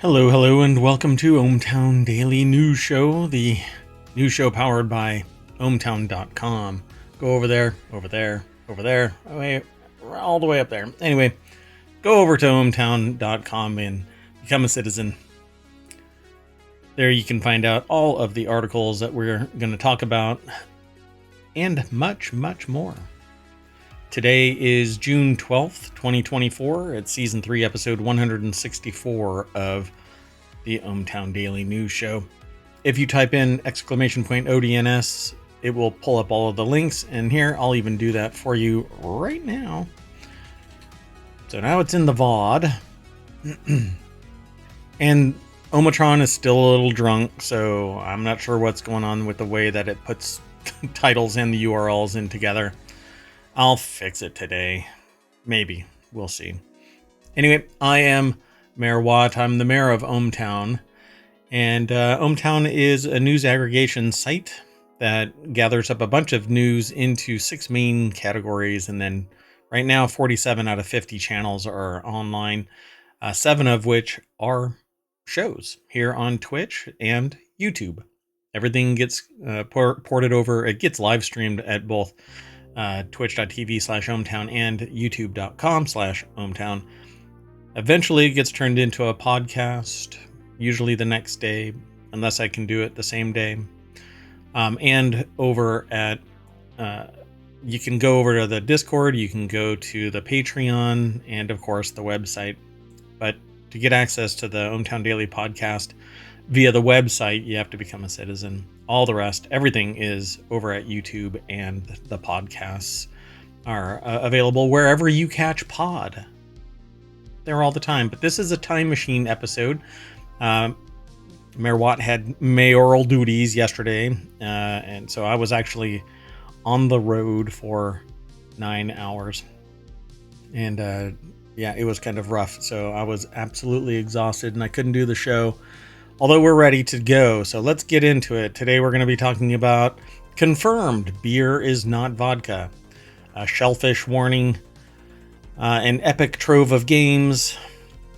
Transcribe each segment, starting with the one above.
Hello, and welcome to ohmTown Daily News Show, the news show powered by ohmTown.com. Go over there, all the way up there. Anyway, go over to ohmTown.com and become a citizen. There you can find out all of the articles that we're going to talk about and much, much more. Today is June 12th, 2024. It's Season 3, Episode 164 of the ohmTown Daily News Show. If you type in !ODNS, it will pull up all of the links, and here, I'll even do that for you right now. So now it's in the VOD. And ohmTown is still a little drunk, so I'm not sure what's going on with the way that it puts titles and the URLs in together. I'll fix it today. Maybe. We'll see. Anyway, I am Mayor Watt. I'm the mayor of ohmTown. And ohmTown is a news aggregation site that gathers up a bunch of news into 6 main categories. And then right now, 47 out of 50 channels are online, 7 of which are shows here on Twitch and YouTube. Everything gets ported over. It gets live streamed at both twitch.tv/ohmTown and youtube.com/ohmTown. Eventually it gets turned into a podcast, usually the next day, unless I can do it the same day. And over at, you can go over to the Discord, you can go to the Patreon, and of course the website. But to get access to the ohmTown Daily Podcast via the website, you have to become a citizen. All the rest, everything is over at YouTube, and the podcasts are available wherever you catch pod. They're all the time, but this is a time machine episode. Mayor Watt had mayoral duties yesterday, and so I was actually on the road for 9 hours. And yeah, it was kind of rough, so I was absolutely exhausted, and I couldn't do the show. Although we're ready to go, so let's get into it. Today we're going to be talking about confirmed beer is not vodka, a Shellfish Warning, an epic trove of games,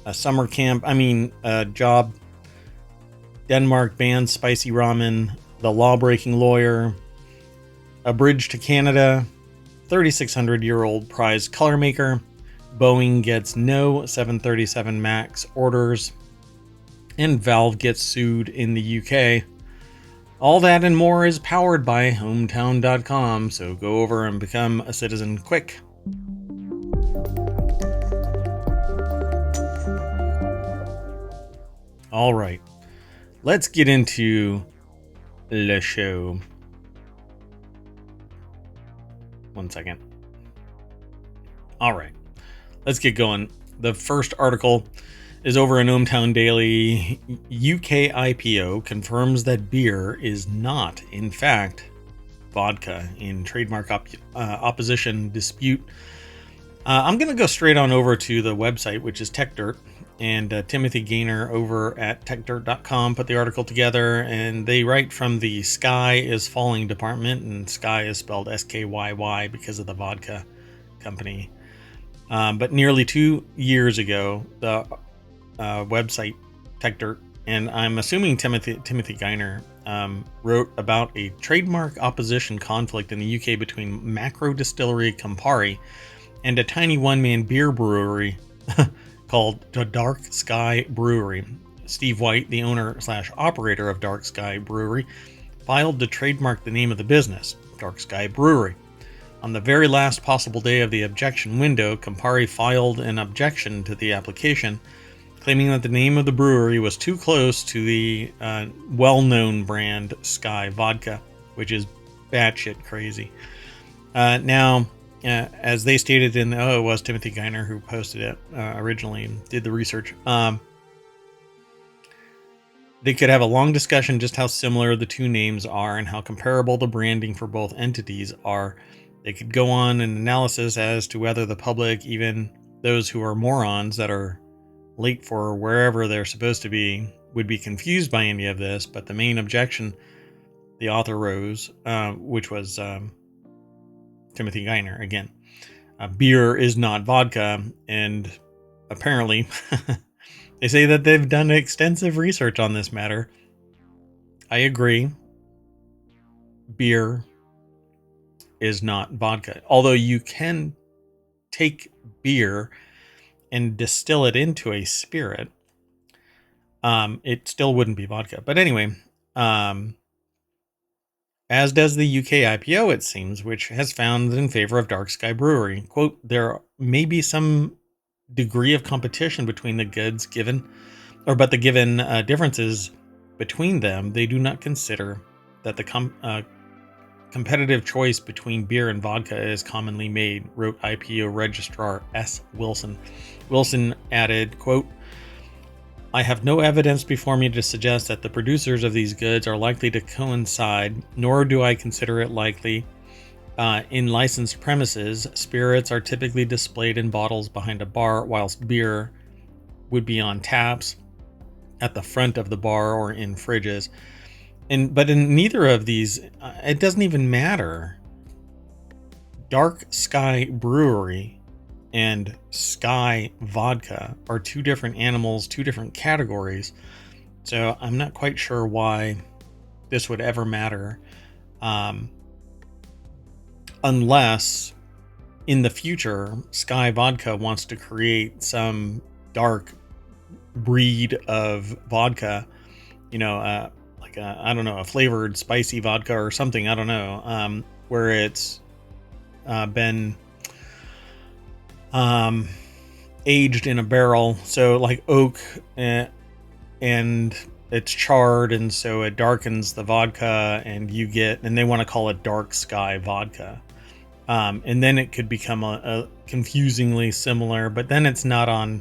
a summer camp, job, Denmark bans spicy ramen, the Lawbreaking Lawyer, a bridge to Canada, 3,600-year-old prize color maker, Boeing gets no 737 MAX orders, and Valve gets sued in the UK. All that and more is powered by ohmTown.com, so go over and become a citizen quick. All right, let's get into the show. 1 second. All right, let's get going. The first article is over in ohmTown Daily. UK IPO confirms that beer is not, in fact, vodka in trademark opposition dispute. I'm going to go straight on over to the website, which is TechDirt, and Timothy Gaynor over at techdirt.com put the article together, and they write from the Sky is Falling department, and Sky is spelled SKYY because of the vodka company. But nearly 2 years ago, the website TechDirt, and I'm assuming Timothy Gaynor wrote about a trademark opposition conflict in the UK between Macro Distillery Campari and a tiny one-man beer brewery called the Dark Sky Brewery. Steve White, the owner/operator of Dark Sky Brewery, filed to trademark the name of the business, Dark Sky Brewery. On the very last possible day of the objection window, Campari filed an objection to the application, claiming that the name of the brewery was too close to the well-known brand Sky Vodka, which is batshit crazy. Now, as they stated in it was Timothy Gaynor who posted it originally and did the research. They could have a long discussion just how similar the two names are and how comparable the branding for both entities are. They could go on an analysis as to whether the public, even those who are morons that are late for wherever they're supposed to be, would be confused by any of this. But the main objection the author rose, which was Timothy Gaynor again. Beer is not vodka, and apparently They say that they've done extensive research on this matter. I agree. Beer is not vodka. Although you can take beer and distill it into a spirit, it still wouldn't be vodka. But anyway, as does the UK IPO, it seems, which has found in favor of Dark Sky Brewery. Quote, there may be some degree of competition between the goods but the given differences between them, they do not consider that the competitive choice between beer and vodka is commonly made, wrote IPO Registrar S. Wilson. Wilson added, quote, I have no evidence before me to suggest that the producers of these goods are likely to coincide, nor do I consider it likely. In licensed premises, spirits are typically displayed in bottles behind a bar, whilst beer would be on taps at the front of the bar or in fridges. But in neither of these, it doesn't even matter. Dark Sky Brewery and Sky Vodka are two different animals, two different categories. So I'm not quite sure why this would ever matter. Unless in the future, Sky Vodka wants to create some dark breed of vodka, like I don't know, a flavored spicy vodka or something. I don't know, where it's been aged in a barrel, so like oak, and it's charred, and so it darkens the vodka, and they want to call it Dark Sky Vodka, and then it could become a confusingly similar, but then it's not on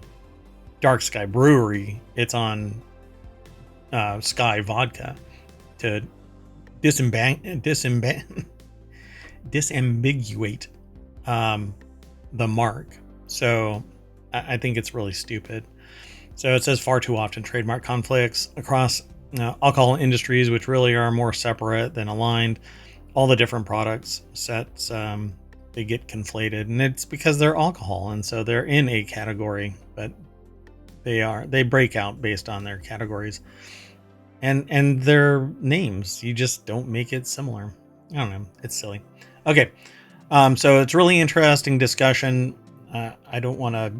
Dark Sky Brewery, it's on Sky Vodka to disambiguate the mark. So I think it's really stupid. So it says far too often trademark conflicts across alcohol industries, which really are more separate than aligned. All the different products sets, they get conflated, and it's because they're alcohol, and so they're in a category, but they break out based on their categories and their names. You just don't make it similar. I don't know. It's silly. Okay. So it's really interesting discussion. I don't want to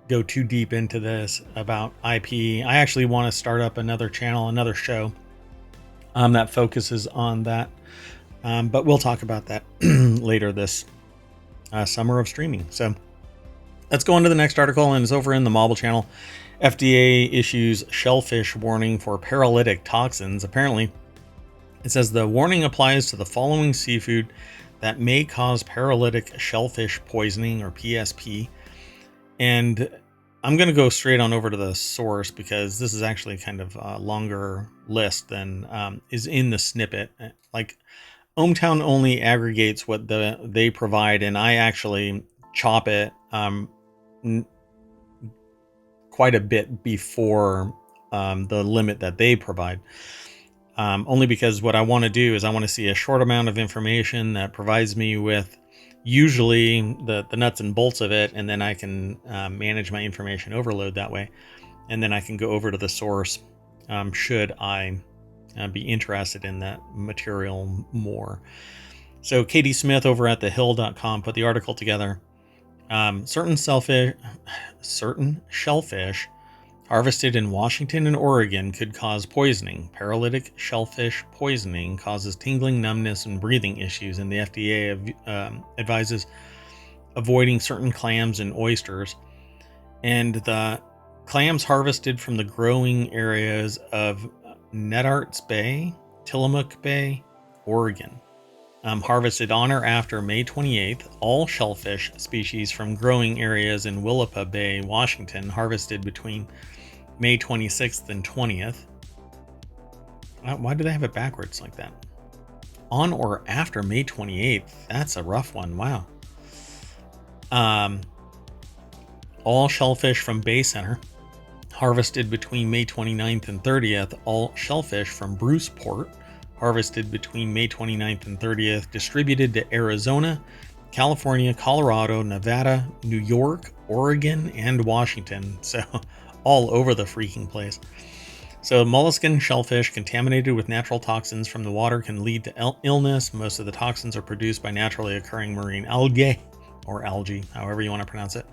go too deep into this about IP. I actually want to start up another channel, another show that focuses on that. But we'll talk about that later this summer of streaming. So let's go on to the next article, and it's over in the Mobile channel. FDA issues shellfish warning for paralytic toxins. Apparently, it says the warning applies to the following seafood that may cause paralytic shellfish poisoning, or PSP. And I'm going to go straight on over to the source, because this is actually kind of a longer list than is in the snippet. Like, ohmTown only aggregates what they provide, and I actually chop it quite a bit before the limit that they provide. Only because what I want to do is I want to see a short amount of information that provides me with usually the nuts and bolts of it, and then I can manage my information overload that way, and then I can go over to the source should I be interested in that material more. So Katie Smith over at thehill.com put the article together. Certain shellfish harvested in Washington and Oregon could cause poisoning. Paralytic shellfish poisoning causes tingling, numbness, and breathing issues, and the FDA advises avoiding certain clams and oysters. And the clams harvested from the growing areas of Netarts Bay, Tillamook Bay, Oregon. Harvested on or after May 28th, all shellfish species from growing areas in Willapa Bay, Washington, harvested between May 26th and 20th. Why do they have it backwards like that? On or after May 28th. That's a rough one. Wow. All shellfish from Bay Center, harvested between May 29th and 30th. All shellfish from Bruceport, harvested between May 29th and 30th, distributed to Arizona California, Colorado, Nevada, New York, Oregon, and Washington. So all over the freaking place. So molluscan shellfish contaminated with natural toxins from the water can lead to illness. Most of the toxins are produced by naturally occurring marine algae, or algae, however you want to pronounce it.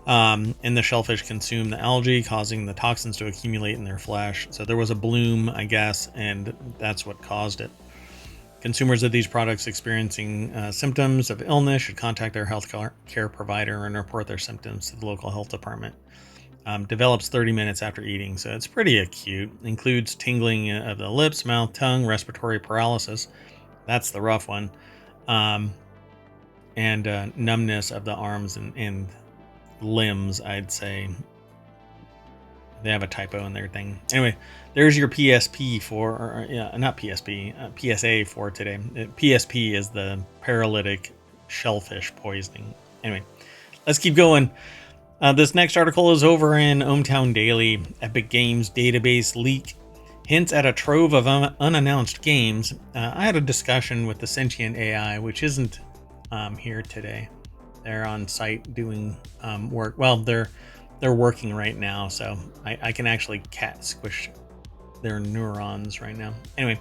And the shellfish consume the algae, causing the toxins to accumulate in their flesh. So there was a bloom, I guess, and that's what caused it. Consumers of these products experiencing symptoms of illness should contact their health care provider and report their symptoms to the local health department. Develops 30 minutes after eating, so it's pretty acute. Includes tingling of the lips, mouth, tongue, respiratory paralysis. That's the rough one. And numbness of the arms and limbs, I'd say. They have a typo in their thing. Anyway, there's your PSP not PSP, PSA for today. PSP is the paralytic shellfish poisoning. Anyway, let's keep going. This next article is over in ohmTown Daily. Epic Games database leak hints at a trove of unannounced games. I had a discussion with the sentient AI, which isn't here today. They're on site doing work. Well, they're working right now, so I can actually cat squish their neurons right now. Anyway,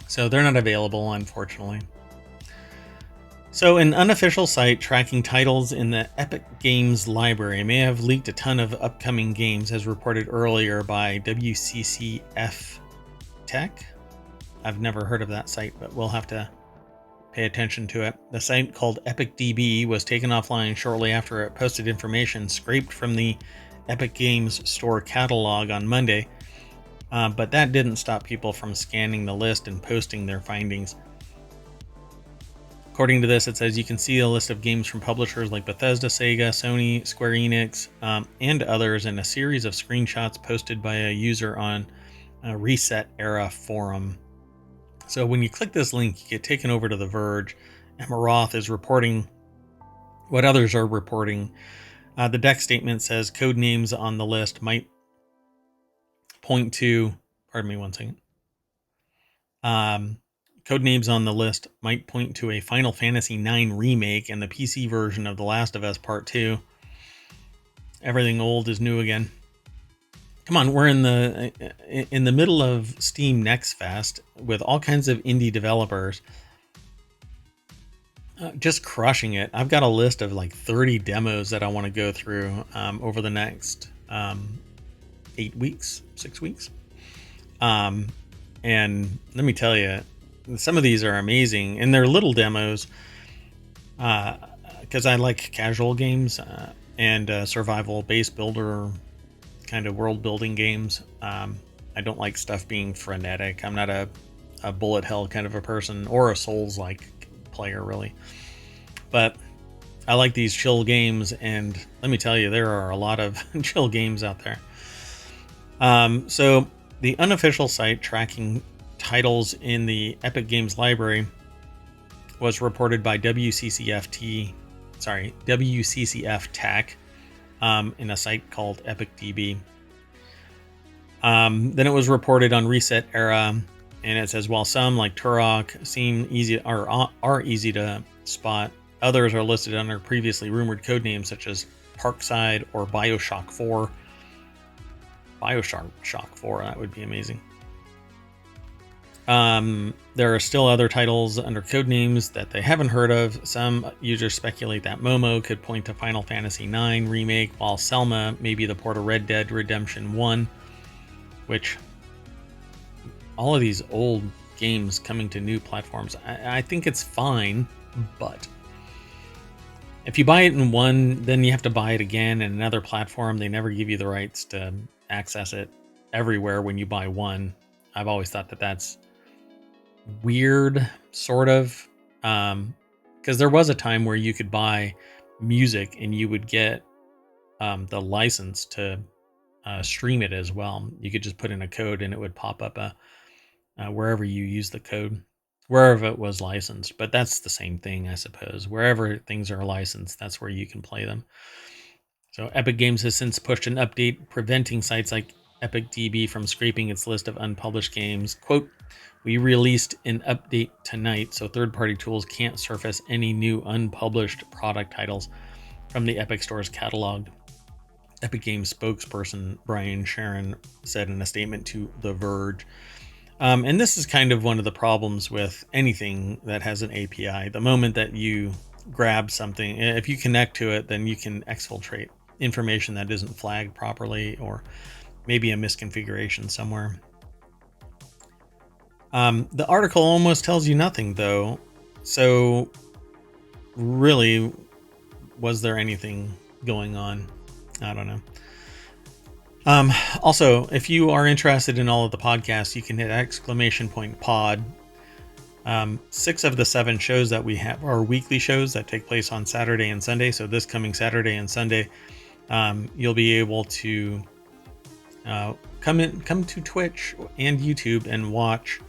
so they're not available, unfortunately. So an unofficial site tracking titles in the Epic Games library may have leaked a ton of upcoming games, as reported earlier by WCCF Tech. I've never heard of that site, but we'll have to pay attention to it. The site, called EpicDB, was taken offline shortly after it posted information scraped from the Epic Games store catalog on Monday, but that didn't stop people from scanning the list and posting their findings. According to this, it says you can see a list of games from publishers like Bethesda, Sega, Sony, Square Enix, and others, in a series of screenshots posted by a user on a Reset Era forum. So when you click this link, you get taken over to The Verge. Emma Roth is reporting what others are reporting. The deck statement says code names on the list might point to... Pardon me one second. Code names on the list might point to a Final Fantasy IX remake and the PC version of The Last of Us Part 2. Everything old is new again. Come on, we're in the middle of Steam Next Fest with all kinds of indie developers just crushing it. I've got a list of like 30 demos that I want to go through over the next 6 weeks. And let me tell you, some of these are amazing, and they're little demos because I like casual games and survival base builder kind of world building games. I don't like stuff being frenetic. I'm not a bullet hell kind of a person, or a Souls-like player, really. But I like these chill games, and let me tell you, there are a lot of chill games out there. So the unofficial site tracking titles in the Epic Games library was reported by WCCF Tech in a site called EpicDB. Then it was reported on Reset Era, and it says, while some, like Turok, seem easy or are easy to spot, others are listed under previously rumored codenames such as Parkside or Bioshock 4. Bioshock 4, that would be amazing. There are still other titles under codenames that they haven't heard of. Some users speculate that Momo could point to Final Fantasy IX remake, while Selma may be the port of Red Dead Redemption 1, which all of these old games coming to new platforms, I think it's fine, but if you buy it in one, then you have to buy it again in another platform. They never give you the rights to access it everywhere when you buy one. I've always thought that that's weird, sort of, because there was a time where you could buy music and you would get the license to stream it as well. You could just put in a code and it would pop up wherever you use the code, wherever it was licensed. But that's the same thing, I suppose. Wherever things are licensed, that's where you can play them. So Epic Games has since pushed an update preventing sites like Epic DB from scraping its list of unpublished games. Quote, "We released an update tonight, so third-party tools can't surface any new unpublished product titles from the Epic Store's catalog," Epic Games spokesperson Brian Sharon said in a statement to The Verge. And this is kind of one of the problems with anything that has an API. The moment that you grab something, if you connect to it, then you can exfiltrate information that isn't flagged properly, or maybe a misconfiguration somewhere. The article almost tells you nothing, though. So, really, was there anything going on? I don't know. Also, if you are interested in all of the podcasts, you can hit !pod. 6 of the 7 shows that we have are weekly shows that take place on Saturday and Sunday. So this coming Saturday and Sunday, you'll be able to come to Twitch and YouTube and watch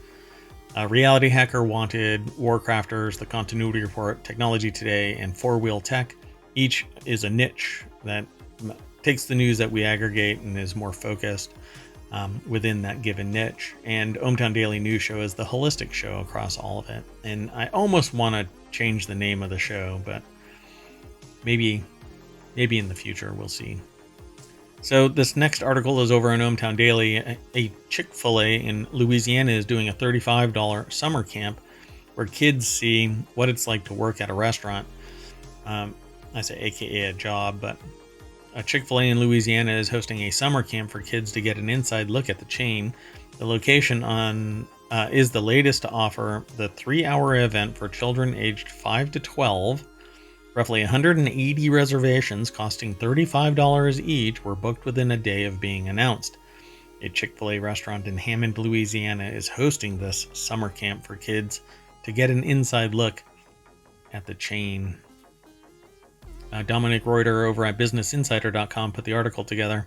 Reality Hacker Wanted, Warcrafters, The Continuity Report, Technology Today, and Four Wheel Tech. Each is a niche that takes the news that we aggregate and is more focused within that given niche. And ohmTown Daily News Show is the holistic show across all of it. And I almost want to change the name of the show, but maybe in the future, we'll see. So this next article is over on ohmTown Daily. A Chick-fil-A in Louisiana is doing a $35 summer camp where kids see what it's like to work at a restaurant. I say AKA a job, but a Chick-fil-A in Louisiana is hosting a summer camp for kids to get an inside look at the chain. The location is the latest to offer the 3-hour event for children aged 5 to 12. Roughly 180 reservations costing $35 each were booked within a day of being announced. A Chick-fil-A restaurant in Hammond, Louisiana is hosting this summer camp for kids to get an inside look at the chain. Dominic Reuter over at BusinessInsider.com put the article together.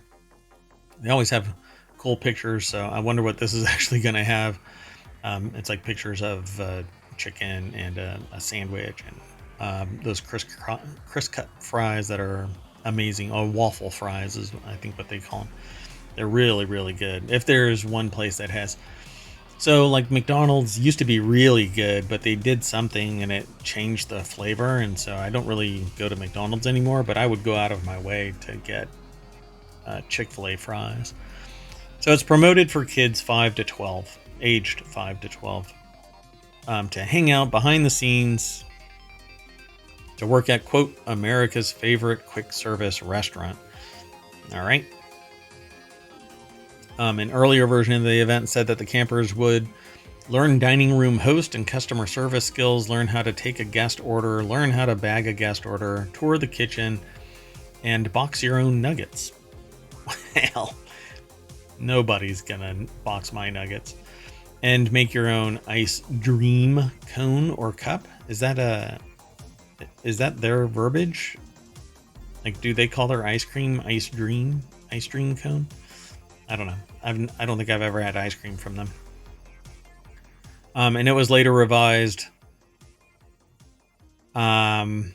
They always have cool pictures, so I wonder what this is actually going to have. It's like pictures of chicken and a sandwich and those crisp-cut fries that are amazing. Oh, waffle fries is, I think, what they call them. They're really, really good. If there's one place that has... So, like, McDonald's used to be really good, but they did something and it changed the flavor, and so I don't really go to McDonald's anymore, but I would go out of my way to get Chick-fil-A fries. So it's promoted for kids 5 to 12, aged 5 to 12, to hang out behind the scenes, to work at, quote, America's favorite quick service restaurant. All right. An earlier version of the event said that the campers would learn dining room host and customer service skills, learn how to take a guest order, learn how to bag a guest order, tour the kitchen, and box your own nuggets. Well, nobody's gonna box my nuggets. And make your own ice dream cone or cup. Is that their verbiage? Like, do they call their ice cream ice dream cone? I don't know. I don't think I've ever had ice cream from them. And it was later revised. And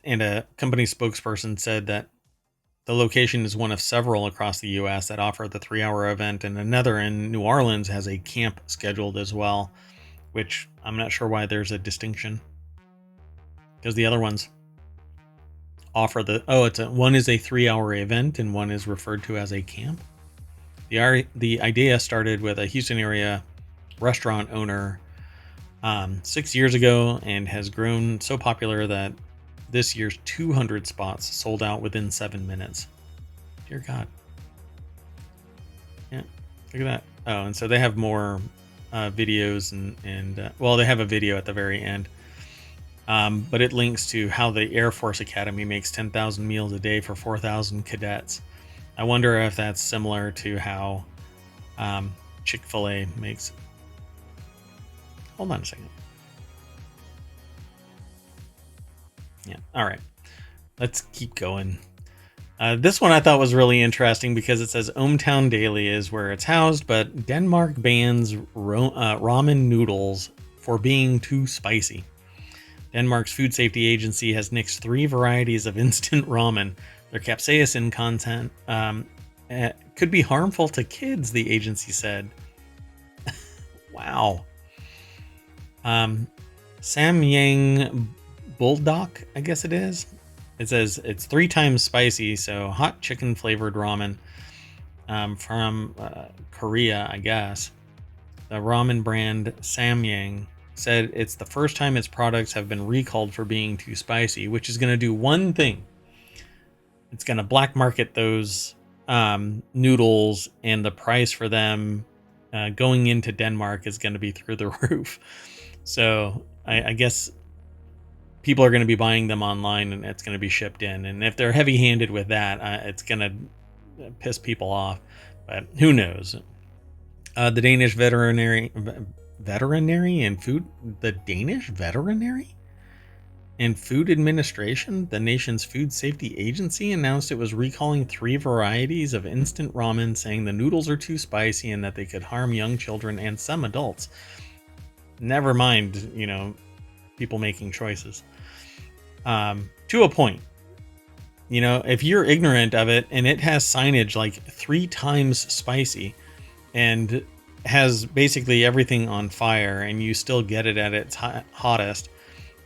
a company spokesperson said that the location is one of several across the U.S. that offer the 3-hour event, and another in New Orleans has a camp scheduled as well, which I'm not sure why there's a distinction, because the other ones offer one is a 3-hour event and one is referred to as a camp. The idea started with a Houston area restaurant owner 6 years ago and has grown so popular that this year's 200 spots sold out within 7 minutes. Dear God. Yeah, look at that. Oh, and so they have more videos and they have a video at the very end. But it links to how the Air Force Academy makes 10,000 meals a day for 4,000 cadets. I wonder if that's similar to how Chick-fil-A makes... Hold on a second. Yeah, all right. Let's keep going. This one I thought was really interesting because it says ohmTown Daily is where it's housed, but Denmark bans ramen noodles for being too spicy. Denmark's food safety agency has nixed 3 varieties of instant ramen. Their capsaicin content could be harmful to kids, the agency said. Wow. Samyang Bulldog, I guess it is. It says it's 3 times spicy, so hot chicken flavored ramen from Korea, I guess. The ramen brand Samyang said it's the first time its products have been recalled for being too spicy, which is going to do one thing. It's going to black market those noodles, and the price for them going into Denmark is going to be through the roof. So I guess people are going to be buying them online, and it's going to be shipped in. And if they're heavy-handed with that, it's going to piss people off. But who knows? The Danish Veterinary and Food Administration, the nation's food safety agency, announced it was recalling 3 varieties of instant ramen, saying the noodles are too spicy and that they could harm young children and some adults. Never mind, people making choices. To a point. If you're ignorant of it and it has signage like 3 times spicy and has basically everything on fire, and you still get it at its hottest,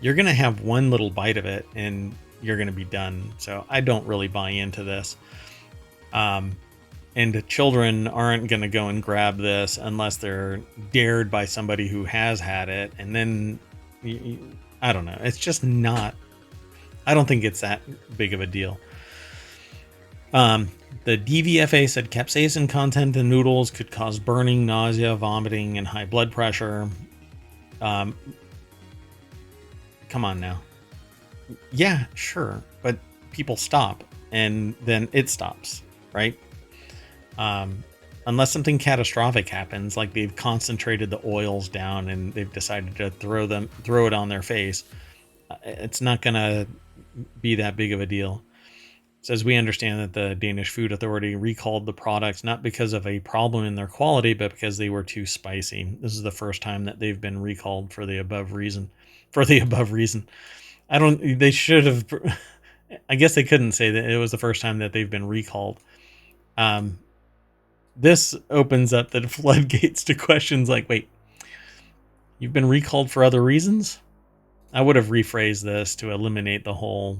you're going to have one little bite of it and you're going to be done. So I don't really buy into this. And children aren't going to go and grab this unless they're dared by somebody who has had it. And then, I don't know. It's just not, I don't think it's that big of a deal. The DVFA said capsaicin content in noodles could cause burning, nausea, vomiting, and high blood pressure. Come on now. Yeah, sure. But people stop and then it stops, right? Unless something catastrophic happens, like they've concentrated the oils down and they've decided to throw it on their face, it's not going to be that big of a deal. It says we understand that the Danish Food Authority recalled the products not because of a problem in their quality, but because they were too spicy. This is the first time that they've been recalled for the above reason. They should have, I guess they couldn't say that it was the first time that they've been recalled. This opens up the floodgates to questions like, wait, you've been recalled for other reasons? I would have rephrased this to eliminate the whole,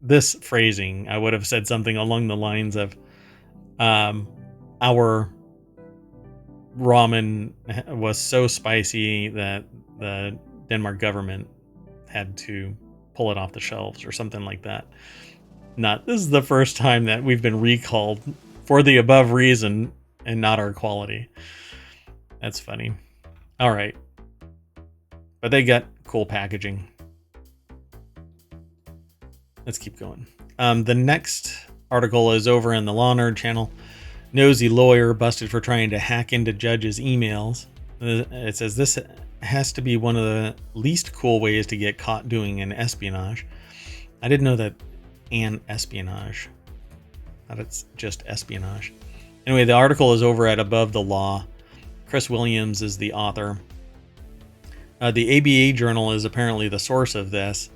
this phrasing. I would have said something along the lines of, our ramen was so spicy that the Denmark government had to pull it off the shelves or something like that. This is the first time that we've been recalled for the above reason and not our quality. That's funny. All right. But they got cool packaging. Let's keep going. The next article is over in the Law Nerd channel. Nosy lawyer busted for trying to hack into judges' emails. It says this has to be one of the least cool ways to get caught doing an espionage. I didn't know that an espionage. That it's just espionage. Anyway, the article is over at Above the Law. Chris Williams is the author. The ABA Journal is apparently the source of this.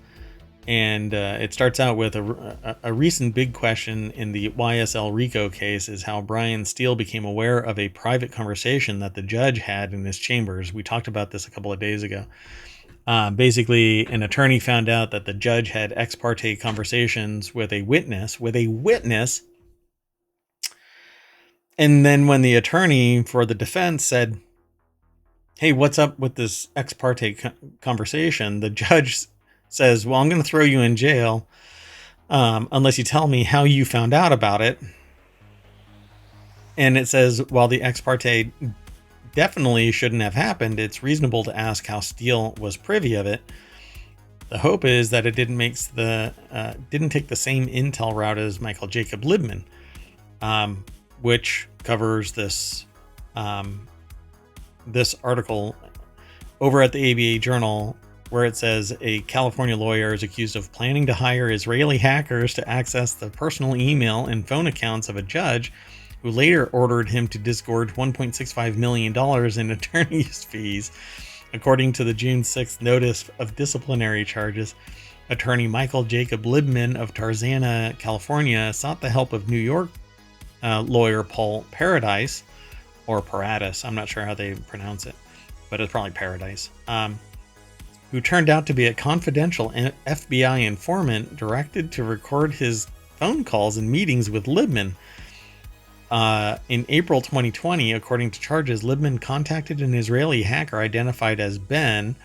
And it starts out with a recent big question in the YSL RICO case is how Brian Steele became aware of a private conversation that the judge had in his chambers. We talked about this a couple of days ago. Basically, an attorney found out that the judge had ex parte conversations with a witness. And then when the attorney for the defense said, hey, what's up with this ex parte conversation? The judge says, well, I'm going to throw you in jail unless you tell me how you found out about it. And it says, while the ex parte definitely shouldn't have happened, it's reasonable to ask how Steele was privy of it. The hope is that it didn't take the same intel route as Michael Jacob Libman, which covers this article over at the ABA Journal, where it says a California lawyer is accused of planning to hire Israeli hackers to access the personal email and phone accounts of a judge who later ordered him to disgorge $1.65 million in attorney's fees. According to the June 6th notice of disciplinary charges, Attorney Michael Jacob Libman of Tarzana, California, sought the help of New York lawyer Paul Paradise, or Paradis, I'm not sure how they pronounce it, but it's probably Paradise, who turned out to be a confidential FBI informant directed to record his phone calls and meetings with Libman. In April 2020, according to charges, Libman contacted an Israeli hacker identified as Ben,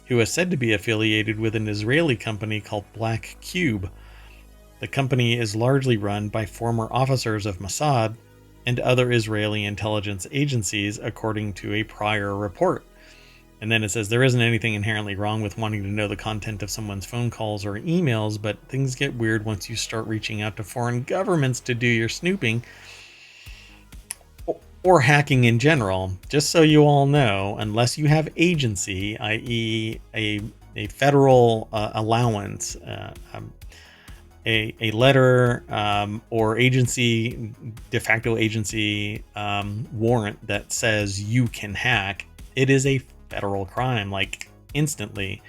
who is said to be affiliated with an Israeli company called Black Cube. The company is largely run by former officers of Mossad and other Israeli intelligence agencies, according to a prior report. And then it says, there isn't anything inherently wrong with wanting to know the content of someone's phone calls or emails, but things get weird once you start reaching out to foreign governments to do your snooping or hacking in general. Just so you all know, unless you have agency, i.e. a federal allowance, a letter or agency, de facto agency warrant that says you can hack, it is a federal crime, like instantly.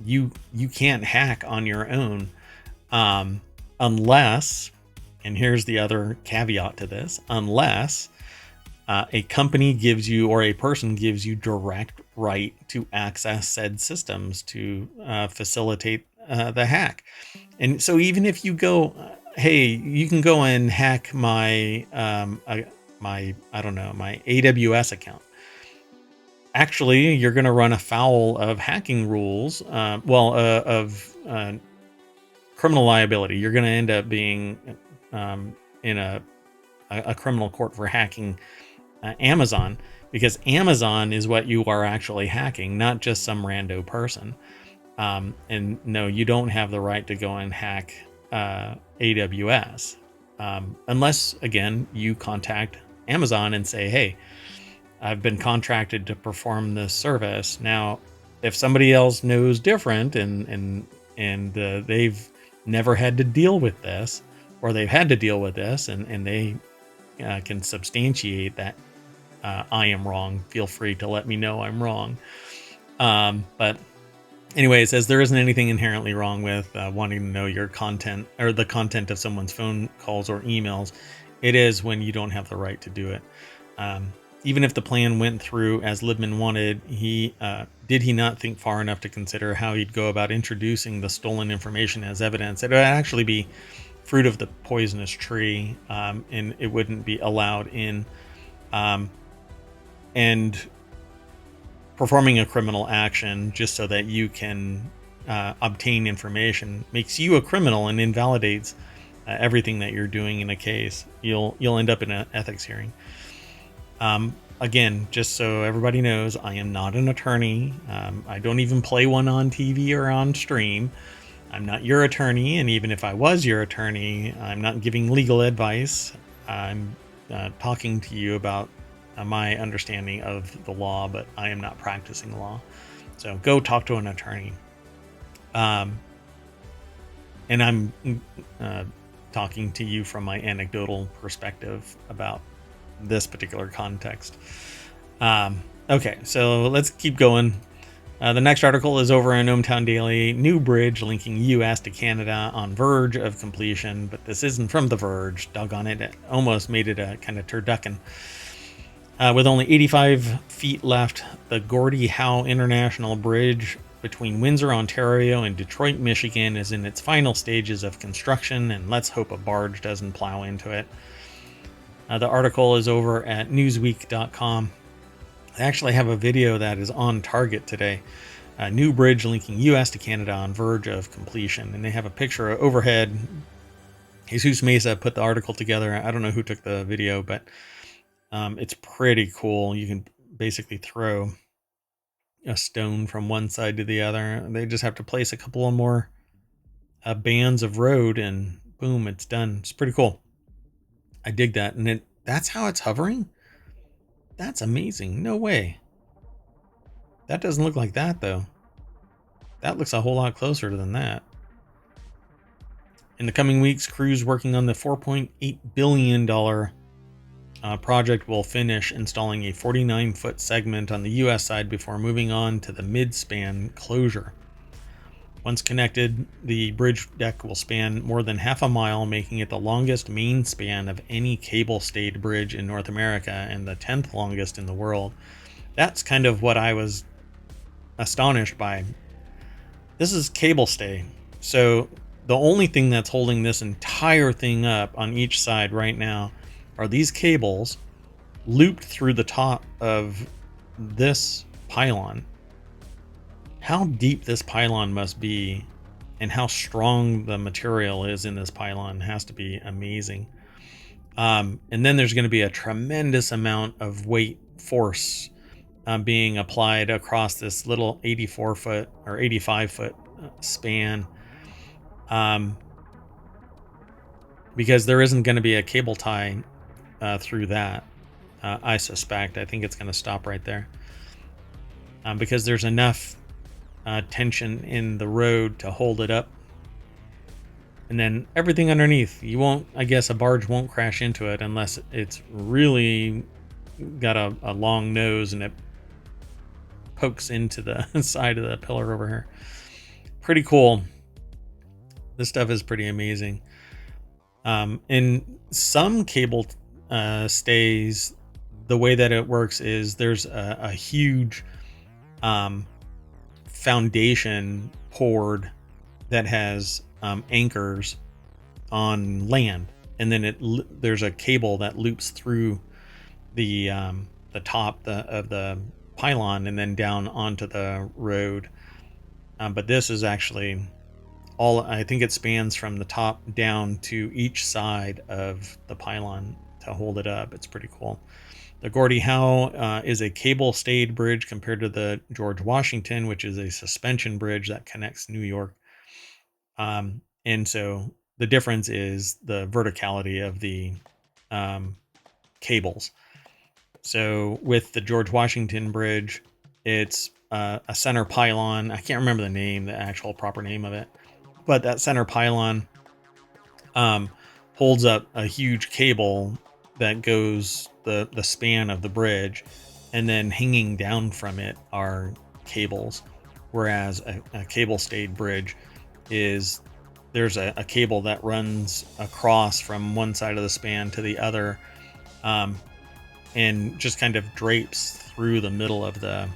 You can't hack on your own unless, and here's the other caveat to this, unless a company gives you, or a person gives you, direct right to access said systems to facilitate the hack. And so even if you go, hey, you can go and hack my my AWS account. Actually, you're going to run afoul of hacking rules, of criminal liability. You're going to end up being in a criminal court for hacking Amazon, because Amazon is what you are actually hacking, not just some rando person. And no, you don't have the right to go and hack AWS unless, again, you contact Amazon and say, hey, I've been contracted to perform this service. Now, if somebody else knows different and they've never had to deal with this, or they've had to deal with this and they can substantiate that I am wrong, feel free to let me know I'm wrong. But anyway, it says there isn't anything inherently wrong with wanting to know your content or the content of someone's phone calls or emails. It is when you don't have the right to do it. Even if the plan went through as Libman wanted, did he not think far enough to consider how he'd go about introducing the stolen information as evidence? It would actually be fruit of the poisonous tree, and it wouldn't be allowed in. And performing a criminal action just so that you can obtain information makes you a criminal and invalidates everything that you're doing in a case. You'll end up in an ethics hearing. Again, just so everybody knows, I am not an attorney. I don't even play one on TV or on stream. I'm not your attorney, and even if I was your attorney, I'm not giving legal advice. I'm talking to you about my understanding of the law, but I am not practicing law. So go talk to an attorney. And I'm talking to you from my anecdotal perspective about this particular context. Okay, so let's keep going. The next article is over in ohmTown Daily. New bridge linking U.S. to Canada on verge of completion, but this isn't from The Verge. Doggone it, it almost made it a kind of turducken. With only 85 feet left, the Gordie Howe International Bridge between Windsor, Ontario and Detroit, Michigan is in its final stages of construction, and let's hope a barge doesn't plow into it. The article is over at newsweek.com. I actually have a video that is on target today. A new bridge linking U.S. to Canada on verge of completion, and they have a picture overhead. Jesus Mesa put the article together. I don't know who took the video, but it's pretty cool. You can basically throw a stone from one side to the other. They just have to place a couple of more bands of road and boom, it's done. It's pretty cool. I dig that. And that's how it's hovering? That's amazing. No way. That doesn't look like that, though. That looks a whole lot closer than that. In the coming weeks, crews working on the $4.8 billion project will finish installing a 49-foot segment on the U.S. side before moving on to the mid-span closure. Once connected, the bridge deck will span more than half a mile, making it the longest main span of any cable-stayed bridge in North America and the 10th longest in the world. That's kind of what I was astonished by. This is cable stay. So the only thing that's holding this entire thing up on each side right now are these cables looped through the top of this pylon. How deep this pylon must be and how strong the material is in this pylon has to be amazing. And then there's going to be a tremendous amount of weight force being applied across this little 84 foot or 85 foot span, because there isn't going to be a cable tie through that. I suspect. I think it's going to stop right there, because there's enough tension in the road to hold it up, and then everything underneath, you won't, I guess a barge won't crash into it unless it's really got a long nose and it pokes into the side of the pillar over here. Pretty cool. This stuff is pretty amazing. In some cable stays, the way that it works is there's a huge foundation poured that has anchors on land, and then there's a cable that loops through the top of the pylon and then down onto the road. But this is actually all, I think it spans from the top down to each side of the pylon to hold it up. It's pretty cool. The Gordie Howe is a cable-stayed bridge compared to the George Washington, which is a suspension bridge that connects New York. And so the difference is the verticality of the cables. So with the George Washington Bridge, it's a center pylon. I can't remember the actual proper name of it, but that center pylon holds up a huge cable that goes the span of the bridge, and then hanging down from it are cables. Whereas a cable-stayed bridge is, there's a cable that runs across from one side of the span to the other, and just kind of drapes through the middle of the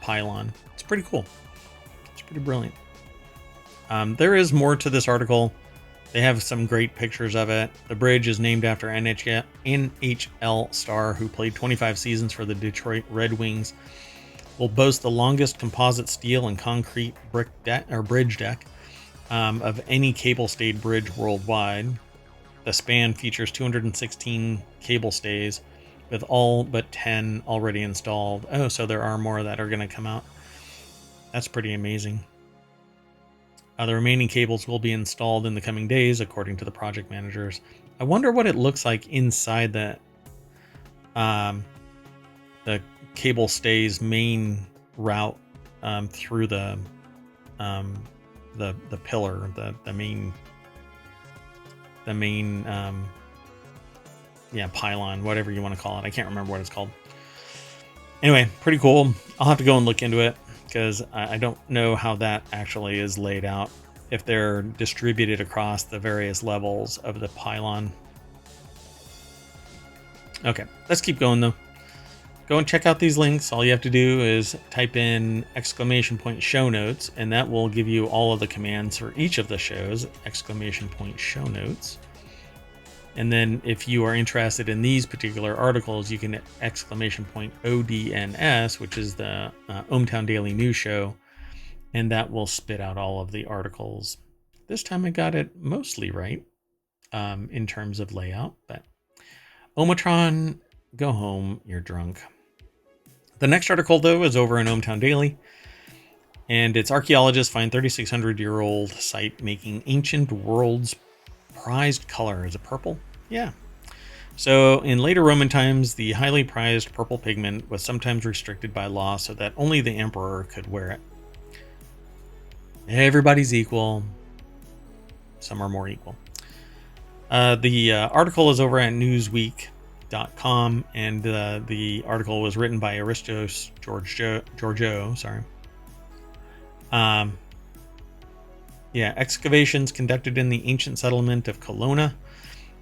pylon. It's pretty cool. It's pretty brilliant. There is more to this article. They have some great pictures of it. The bridge is named after NHL star who played 25 seasons for the Detroit Red Wings. Will boast the longest composite steel and concrete bridge deck of any cable-stayed bridge worldwide. The span features 216 cable stays, with all but 10 already installed. Oh, so there are more that are going to come out. That's pretty amazing. The remaining cables will be installed in the coming days, according to the project managers. I wonder what it looks like inside the cable stays main route through the pillar, the main pylon, whatever you want to call it. I can't remember what it's called. Anyway, pretty cool. I'll have to go and look into it, because I don't know how that actually is laid out, if they're distributed across the various levels of the pylon. Okay, let's keep going though. Go and check out these links. All you have to do is type in !show notes, and that will give you all of the commands for each of the shows, !show notes. And then if you are interested in these particular articles, you can !ODNS, which is the ohmTown Daily News Show, and that will spit out all of the articles. This time I got it mostly right in terms of layout, but Ohmtron, go home, you're drunk. The next article, though, is over in ohmTown Daily, and it's archaeologists find 3,600-year-old site making ancient world's prized color. Is it purple? Yeah. So in later Roman times, the highly prized purple pigment was sometimes restricted by law so that only the emperor could wear it. Everybody's equal. Some are more equal. The article is over at newsweek.com, and the article was written by Aristos Georgiou. Yeah, excavations conducted in the ancient settlement of Colonna,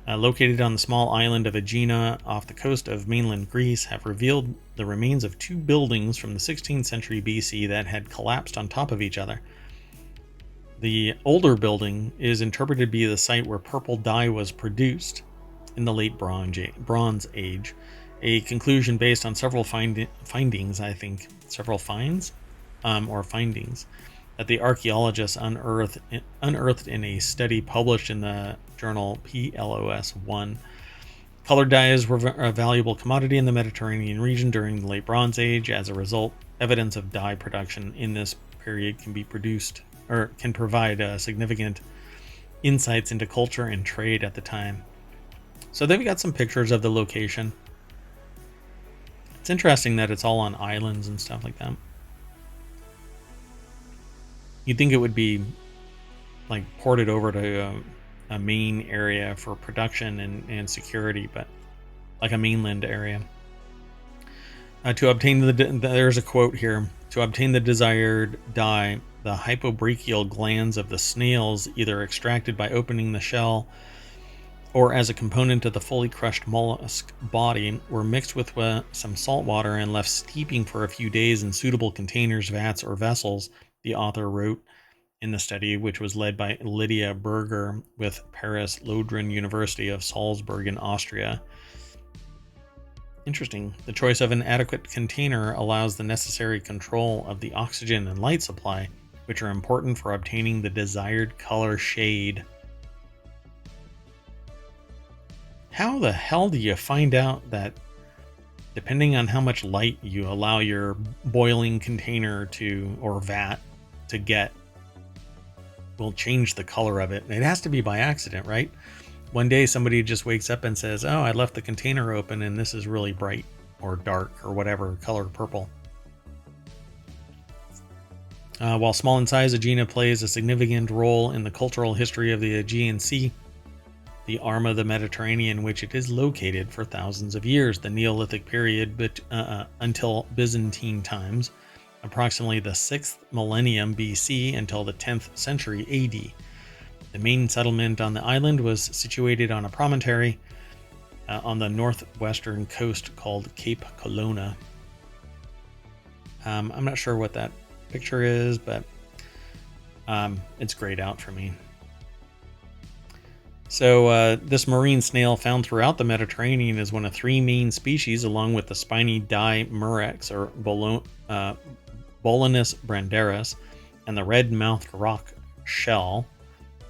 located on the small island of Aegina off the coast of mainland Greece, have revealed the remains of two buildings from the 16th century BC that had collapsed on top of each other. The older building is interpreted to be the site where purple dye was produced in the late Bronze Age, a conclusion based on several findings, several finds or findings that the archaeologists unearthed in a study published in the journal PLOS 1. Colored dyes were a valuable commodity in the Mediterranean region during the late Bronze Age. As a result, evidence of dye production in this period can provide significant insights into culture and trade at the time. So they've got some pictures of the location. It's interesting that it's all on islands and stuff like that. You'd think it would be like ported over to a main area for production and security, but like a mainland area. To obtain there's a quote here. To obtain the desired dye, the hypobrachial glands of the snails, either extracted by opening the shell or as a component of the fully crushed mollusk body, were mixed with some salt water and left steeping for a few days in suitable containers, vats, or vessels, the author wrote in the study, which was led by Lydia Berger with Paris Lodron University of Salzburg in Austria. Interesting. The choice of an adequate container allows the necessary control of the oxygen and light supply, which are important for obtaining the desired color shade. How the hell do you find out that, depending on how much light you allow your boiling container or vat to get, will change the color of it? It has to be by accident, right? One day somebody just wakes up and says, oh, I left the container open and this is really bright or dark or whatever, color purple. While small in size, Aegina plays a significant role in the cultural history of the Aegean Sea, the arm of the Mediterranean in which it is located for thousands of years, the Neolithic period until Byzantine times, approximately the 6th millennium BC until the 10th century AD. The main settlement on the island was situated on a promontory on the northwestern coast called Cape Colonna. I'm not sure what that picture is, but it's grayed out for me. So this marine snail found throughout the Mediterranean is one of three main species, along with the spiny dye murex or Bolanus brandaris and the red-mouthed rock shell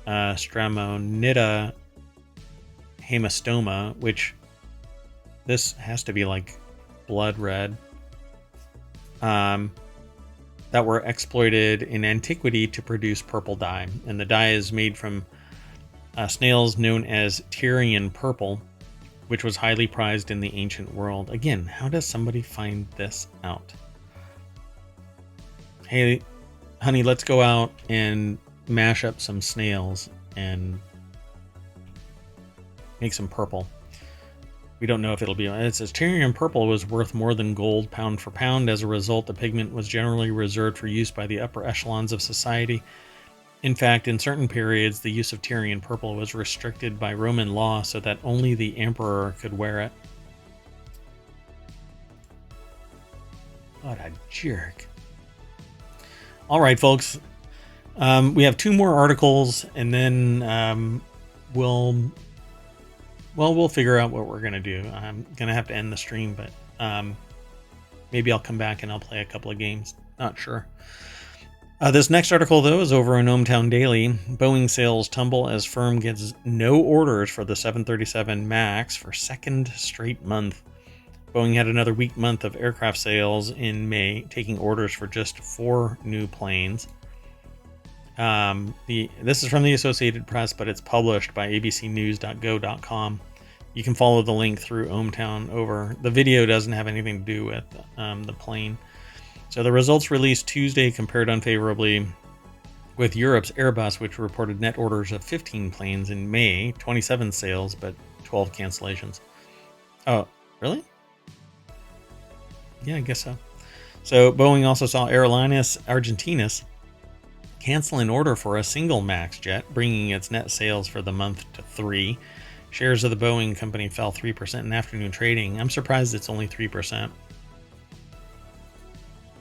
Stramonida hemastoma, which this has to be like blood red, that were exploited in antiquity to produce purple dye. And the dye is made from snails known as Tyrian purple, which was highly prized in the ancient world. Again, how does somebody find this out? Hey, honey, let's go out and mash up some snails and make some purple. We don't know if it'll be. It says Tyrian purple was worth more than gold pound for pound. As a result, the pigment was generally reserved for use by the upper echelons of society. In fact, in certain periods, the use of Tyrian purple was restricted by Roman law so that only the emperor could wear it. What a jerk. All right, folks. We have two more articles, and then we'll figure out what we're going to do. I'm going to have to end the stream, but maybe I'll come back and I'll play a couple of games. Not sure. This next article, though, is over on ohmTown Daily. Boeing sales tumble as firm gets no orders for the 737 MAX for second straight month. Boeing had another weak month of aircraft sales in May, taking orders for just 4 new planes. This is from the Associated Press, but it's published by abcnews.go.com. You can follow the link through ohmTown over. The video doesn't have anything to do with the plane. So the results released Tuesday compared unfavorably with Europe's Airbus, which reported net orders of 15 planes in May, 27 sales, but 12 cancellations. Oh, really? Yeah, I guess so. So Boeing also saw Aerolíneas Argentinas cancel an order for a single MAX jet, bringing its net sales for the month to 3. Shares of the Boeing company fell 3% in afternoon trading. I'm surprised it's only 3%.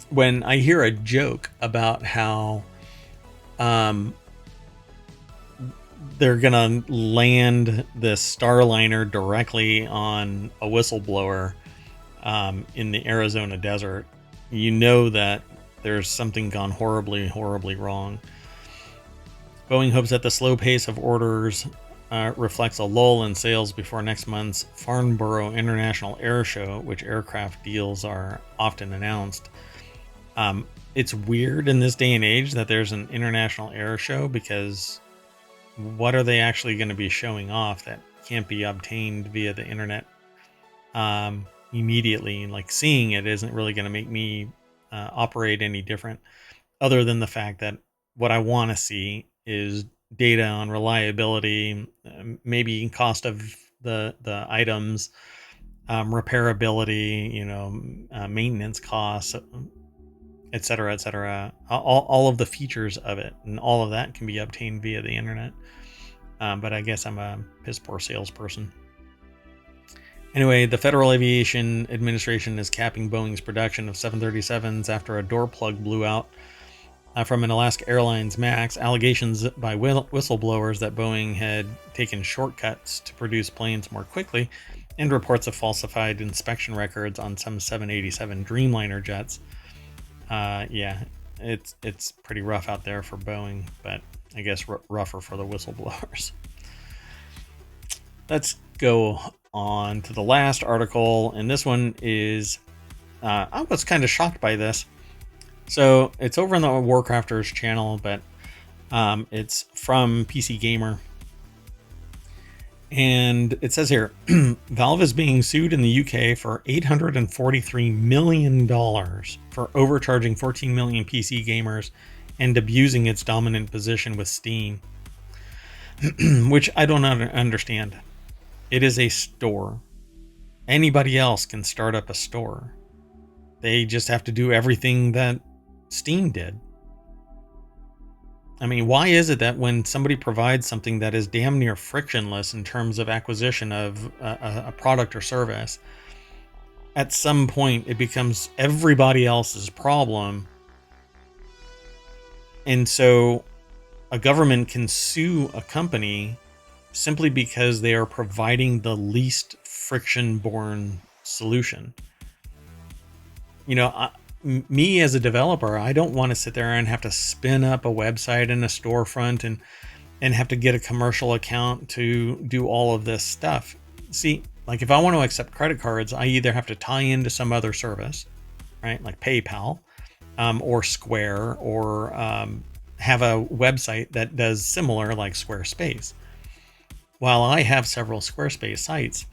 When I hear a joke about how they're gonna land this Starliner directly on a whistleblower in the Arizona desert, you know that there's something gone horribly, horribly wrong. Boeing hopes that the slow pace of orders reflects a lull in sales before next month's Farnborough International Air Show, which aircraft deals are often announced. It's weird in this day and age that there's an international air show, because what are they actually going to be showing off that can't be obtained via the internet immediately? Like, seeing it isn't really going to make me operate any different, other than the fact that what I want to see is data on reliability, maybe cost of the items, repairability, maintenance costs, etc., etc. All of the features of it, and all of that can be obtained via the internet. But I guess I'm a piss poor salesperson. Anyway, the Federal Aviation Administration is capping Boeing's production of 737s after a door plug blew out from an Alaska Airlines MAX. Allegations by whistleblowers that Boeing had taken shortcuts to produce planes more quickly, and reports of falsified inspection records on some 787 Dreamliner jets. Yeah, it's pretty rough out there for Boeing, but I guess rougher for the whistleblowers. Let's go on to the last article, and this one is, I was kind of shocked by this. So it's over on the Warcrafters channel, but it's from PC Gamer. And it says here, Valve is being sued in the UK for $843 million for overcharging 14 million PC gamers and abusing its dominant position with Steam. Which I don't understand. It is a store. Anybody else can start up a store. They just have to do everything that Steam did. I mean, why is it that when somebody provides something that is damn near frictionless in terms of acquisition of a product or service, at some point it becomes everybody else's problem? And so a government can sue a company simply because they are providing the least friction-born solution. Me as a developer, I don't want to sit there and have to spin up a website and a storefront and have to get a commercial account to do all of this stuff. See, like, if I want to accept credit cards, I either have to tie into some other service, right? Like PayPal, or Square, or have a website that does similar, like Squarespace. While I have several Squarespace sites,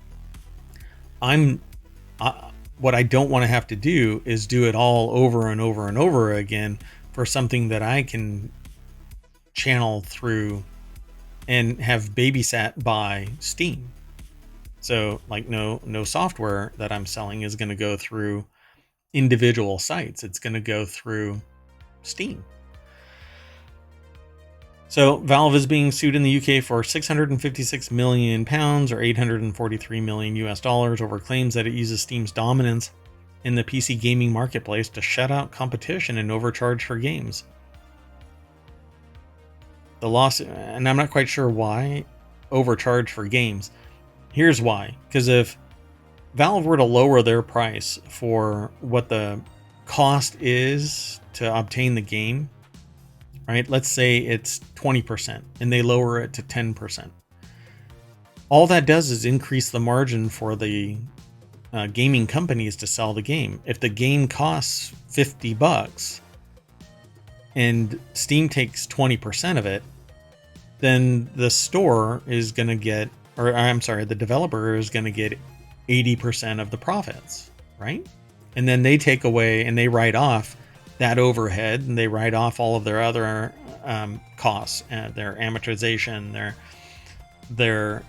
what I don't want to have to do is do it all over and over and over again for something that I can channel through and have babysat by Steam. So, like, no software that I'm selling is going to go through individual sites. It's going to go through Steam. So Valve is being sued in the UK for £656 million, or $843 million US, over claims that it uses Steam's dominance in the PC gaming marketplace to shut out competition and overcharge for games. The lawsuit, and I'm not quite sure why overcharge for games. Here's why. Because if Valve were to lower their price for what the cost is to obtain the game, right? Let's say it's 20% and they lower it to 10%. All that does is increase the margin for the gaming companies to sell the game. If the game costs $50 and Steam takes 20% of it, then the store is going to get, the developer is going to get 80% of the profits, right? And then they take away and they write off that overhead, and they write off all of their other costs, their amortization, their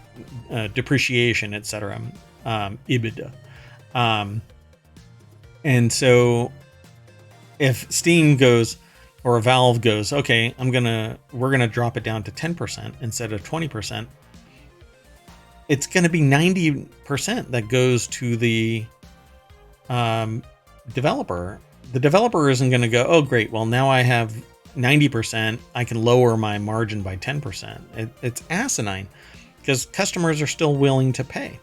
depreciation, etc., EBITDA. And so if Steam goes, or a Valve goes, okay, we're gonna drop it down to 10% instead of 20%. It's gonna be 90% that goes to the developer. The developer isn't gonna go, oh great, well now I have 90%, I can lower my margin by 10%. It's asinine because customers are still willing to pay.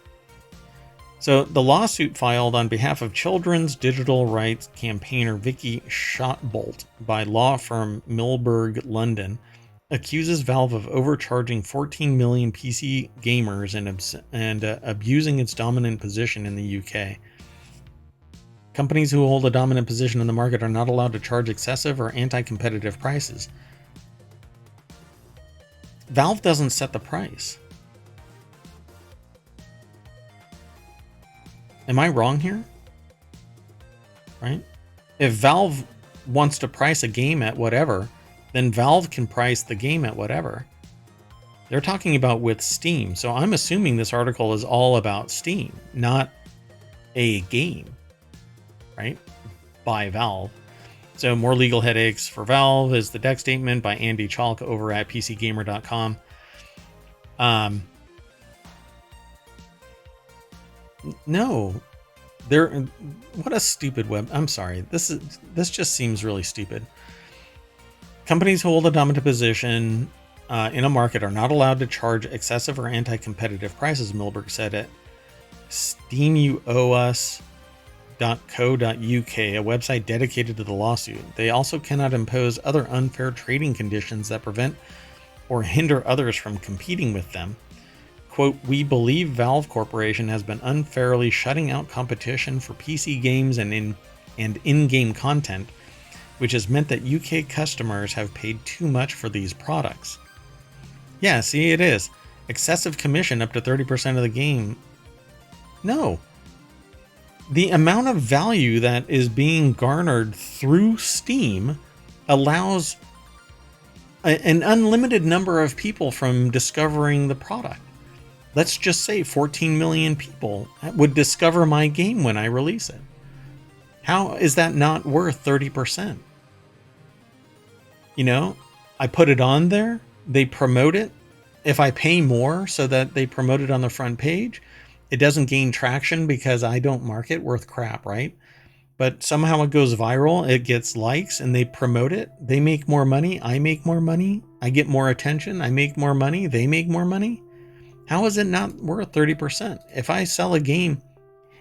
So the lawsuit filed on behalf of children's digital rights campaigner Vicky Shotbolt by law firm Milberg London accuses Valve of overcharging 14 million PC gamers and abusing its dominant position in the UK. Companies who hold a dominant position in the market are not allowed to charge excessive or anti-competitive prices. Valve doesn't set the price. Am I wrong here? Right? If Valve wants to price a game at whatever, then Valve can price the game at whatever. They're talking about with Steam, so I'm assuming this article is all about Steam, not a game, right? By Valve. So more legal headaches for Valve is the deck statement by Andy Chalk over at PCGamer.com. No, what a stupid web. I'm sorry. This just seems really stupid. Companies who hold a dominant position in a market are not allowed to charge excessive or anti-competitive prices, Milberg said at steamuos.co.uk, a website dedicated to the lawsuit. They also cannot impose other unfair trading conditions that prevent or hinder others from competing with them. Quote, we believe Valve Corporation has been unfairly shutting out competition for PC games and in-game content, which has meant that UK customers have paid too much for these products. Yeah, see, it is. Excessive commission up to 30% of the game. No. The amount of value that is being garnered through Steam allows an unlimited number of people from discovering the product. Let's just say 14 million people would discover my game when I release it. How is that not worth 30%? You know, I put it on there, they promote it. If I pay more so that they promote it on the front page, it doesn't gain traction because I don't mark it worth crap, right? But somehow it goes viral, it gets likes, and they promote it. They make more money, I make more money, I get more attention, I make more money, they make more money. How is it not worth 30%? If I sell a game,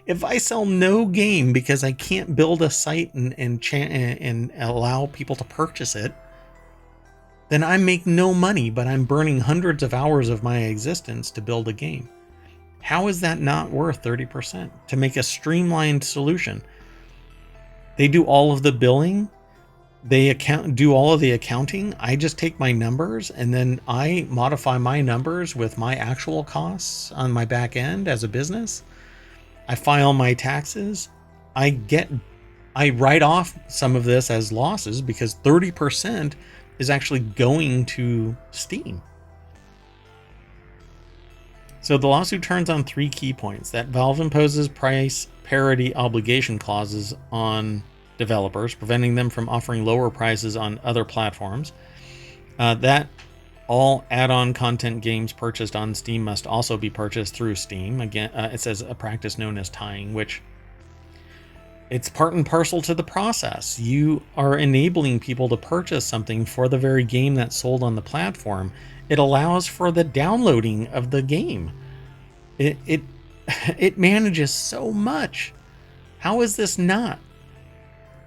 if I sell no game because I can't build a site and allow people to purchase it, then I make no money, but I'm burning hundreds of hours of my existence to build a game. How is that not worth 30%? To make a streamlined solution. They do all of the billing. They do all of the accounting. I just take my numbers and then I modify my numbers with my actual costs on my back end as a business. I file my taxes. I write off some of this as losses because 30% is actually going to Steam. So the lawsuit turns on three key points: that Valve imposes price parity obligation clauses on developers, preventing them from offering lower prices on other platforms, that all add-on content games purchased on Steam must also be purchased through Steam. Again, it says a practice known as tying, which it's part and parcel to the process. You are enabling people to purchase something for the very game that's sold on the platform. It allows for the downloading of the game. It manages so much. How is this not?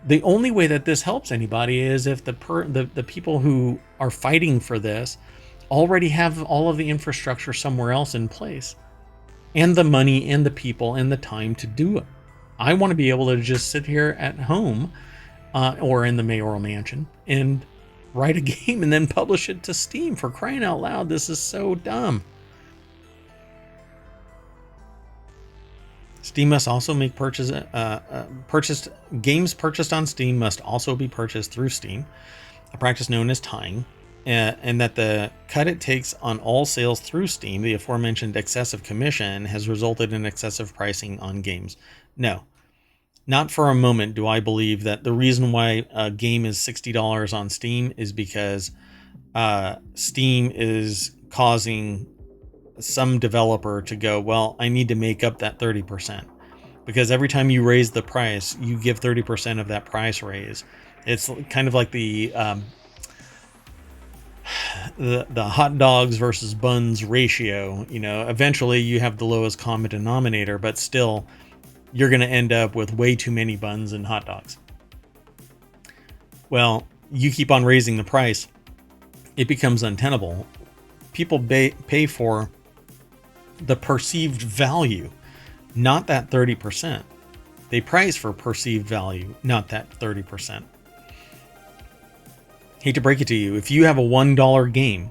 The only way that this helps anybody is if the people who are fighting for this already have all of the infrastructure somewhere else in place, and the money and the people and the time to do it. I want to be able to just sit here at home or in the mayoral mansion and write a game and then publish it to Steam. For crying out loud, this is so dumb. Steam must also make games purchased on Steam must also be purchased through Steam, a practice known as tying, and that the cut it takes on all sales through Steam, the aforementioned excessive commission, has resulted in excessive pricing on games. No. Not for a moment do I believe that the reason why a game is $60 on Steam is because Steam is causing some developer to go, well, I need to make up that 30%. Because every time you raise the price, you give 30% of that price raise. It's kind of like the hot dogs versus buns ratio. Eventually you have the lowest common denominator, but still you're going to end up with way too many buns and hot dogs. Well, you keep on raising the price, it becomes untenable. People pay for the perceived value, not that 30%. They price for perceived value, not that 30%. Hate to break it to you, if you have a $1 game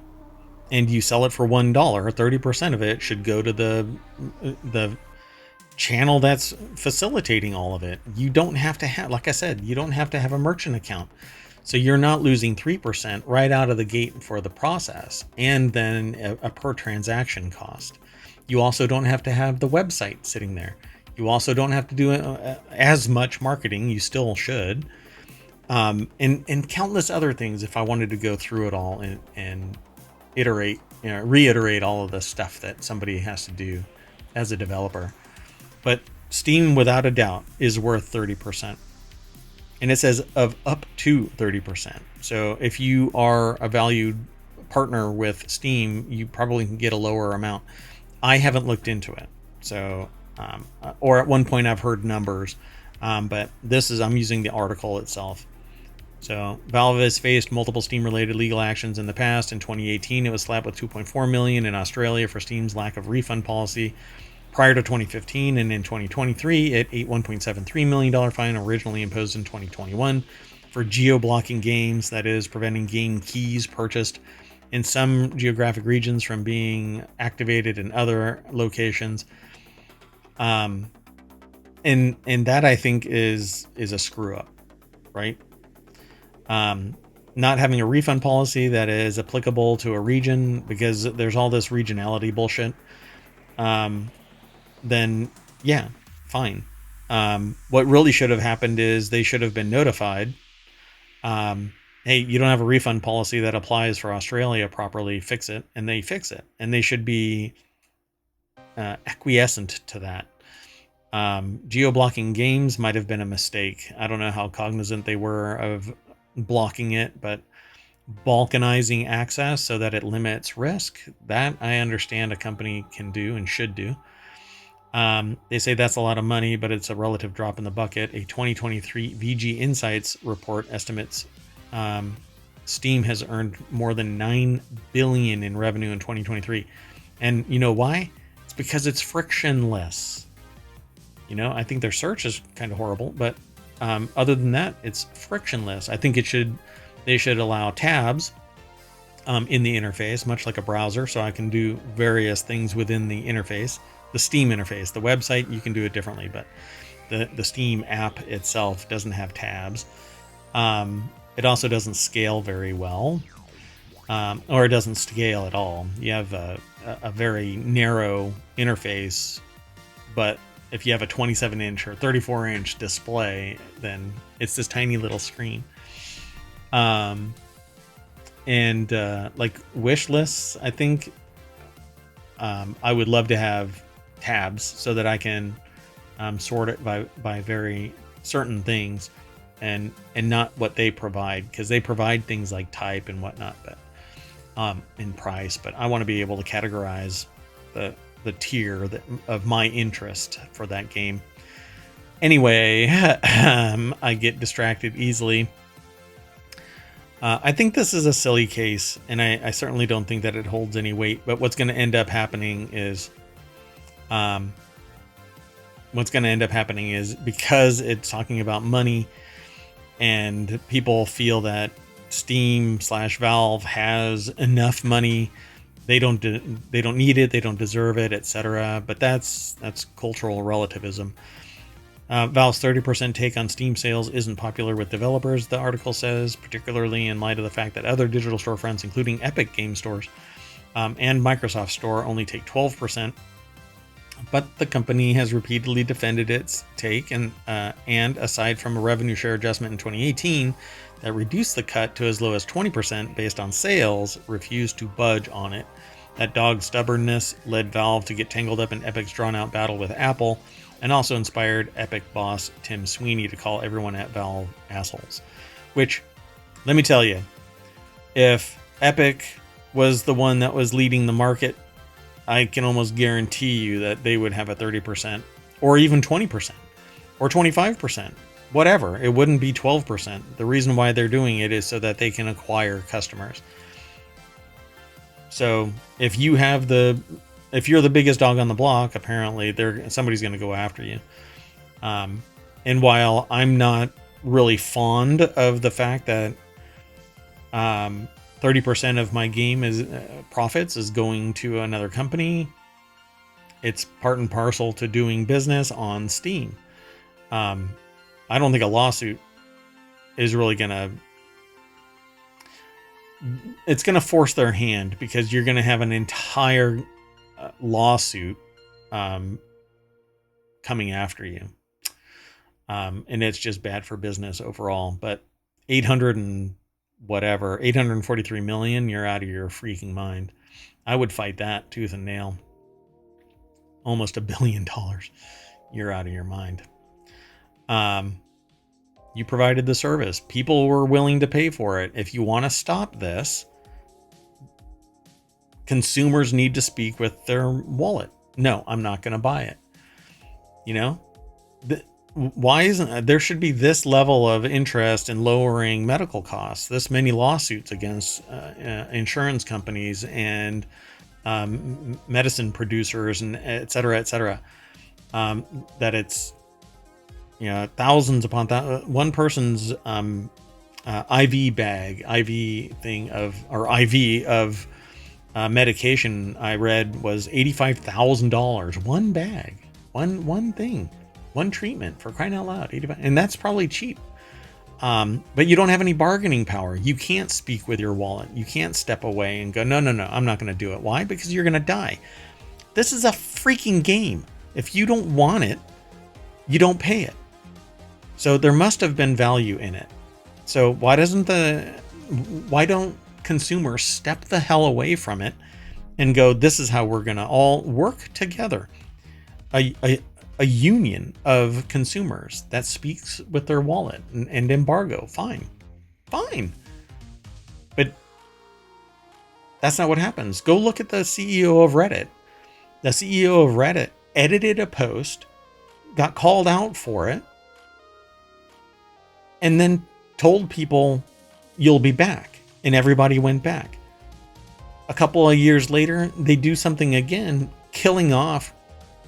and you sell it for $1, 30% of it should go to the channel that's facilitating all of it. You don't have to have, like I said, you don't have to have a merchant account. So you're not losing 3% right out of the gate for the process, and then a per transaction cost. You also don't have to have the website sitting there. You also don't have to do as much marketing. You still should. And countless other things if I wanted to go through it all and reiterate all of the stuff that somebody has to do as a developer. But Steam, without a doubt, is worth 30%. And it says of up to 30%. So if you are a valued partner with Steam, you probably can get a lower amount. I haven't looked into it. So, or at one point I've heard numbers, but I'm using the article itself. So Valve has faced multiple Steam-related legal actions in the past. In 2018, it was slapped with $2.4 million in Australia for Steam's lack of refund policy prior to 2015, and in 2023, it ate $1.73 million fine originally imposed in 2021 for geo-blocking games, that is, preventing game keys purchased in some geographic regions from being activated in other locations. And that, I think, is a screw-up, right? Not having a refund policy that is applicable to a region, because there's all this regionality bullshit. Then yeah, fine. What really should have happened is they should have been notified. Hey, you don't have a refund policy that applies for Australia properly, fix it. And they fix it. And they should be acquiescent to that. Geo-blocking games might have been a mistake. I don't know how cognizant they were of blocking it, but balkanizing access so that it limits risk, that I understand a company can do and should do. They say that's a lot of money, but it's a relative drop in the bucket. A 2023 VG Insights report estimates Steam has earned more than $9 billion in revenue in 2023. And you know why? It's because it's frictionless. I think their search is kind of horrible, but other than that, it's frictionless. I think they should allow tabs in the interface, much like a browser, so I can do various things within the interface. The Steam interface, the website, you can do it differently, but the Steam app itself doesn't have tabs. It also doesn't scale very well, or it doesn't scale at all. You have a very narrow interface, but if you have a 27-inch or 34-inch display, then it's this tiny little screen. And like wish lists, I think I would love to have tabs so that I can sort it by very certain things and not what they provide, because they provide things like type and whatnot, but in price. But I want to be able to categorize the tier of my interest for that game. Anyway, I get distracted easily. I think this is a silly case, and I certainly don't think that it holds any weight. But what's going to end up happening is, because it's talking about money, and people feel that Steam/Valve has enough money, they don't need it, they don't deserve it, etc. But that's cultural relativism. Valve's 30% take on Steam sales isn't popular with developers, the article says, particularly in light of the fact that other digital storefronts, including Epic Game Stores and Microsoft Store, only take 12%. But the company has repeatedly defended its take, and aside from a revenue share adjustment in 2018 that reduced the cut to as low as 20% based on sales, refused to budge on it. That dog's stubbornness led Valve to get tangled up in Epic's drawn-out battle with Apple, and also inspired Epic boss Tim Sweeney to call everyone at Valve assholes. Which, let me tell you, if Epic was the one that was leading the market, I can almost guarantee you that they would have a 30% or even 20% or 25%, whatever. It wouldn't be 12%. The reason why they're doing it is so that they can acquire customers. So if you're the biggest dog on the block, apparently somebody's going to go after you. And while I'm not really fond of the fact that 30% of my game is profits is going to another company, it's part and parcel to doing business on Steam. I don't think a lawsuit is really it's going to force their hand, because you're going to have an entire lawsuit coming after you. And it's just bad for business overall. But 843 million, you're out of your freaking mind. I would fight that tooth and nail. Almost $1 billion. You're out of your mind. You provided the service. People were willing to pay for it. If you want to stop this, consumers need to speak with their wallet. No, I'm not going to buy it. You know, why isn't there should be this level of interest in lowering medical costs? This many lawsuits against insurance companies and medicine producers and et cetera, that it's, you know, thousands upon one person's IV thing of medication I read was $85,000. One bag, one thing. One treatment, for crying out loud. 85, and that's probably cheap. But you don't have any bargaining power. You can't speak with your wallet. You can't step away and go, no, I'm not going to do it. Why? Because you're going to die. This is a freaking game. If you don't want it, you don't pay it. So there must have been value in it. So why don't consumers step the hell away from it and go, this is how we're going to all work together? A union of consumers that speaks with their wallet and embargo. Fine. But that's not what happens. Go look at the CEO of Reddit. The CEO of Reddit edited a post, got called out for it, and then told people, you'll be back. And everybody went back. A couple of years later, they do something again, killing off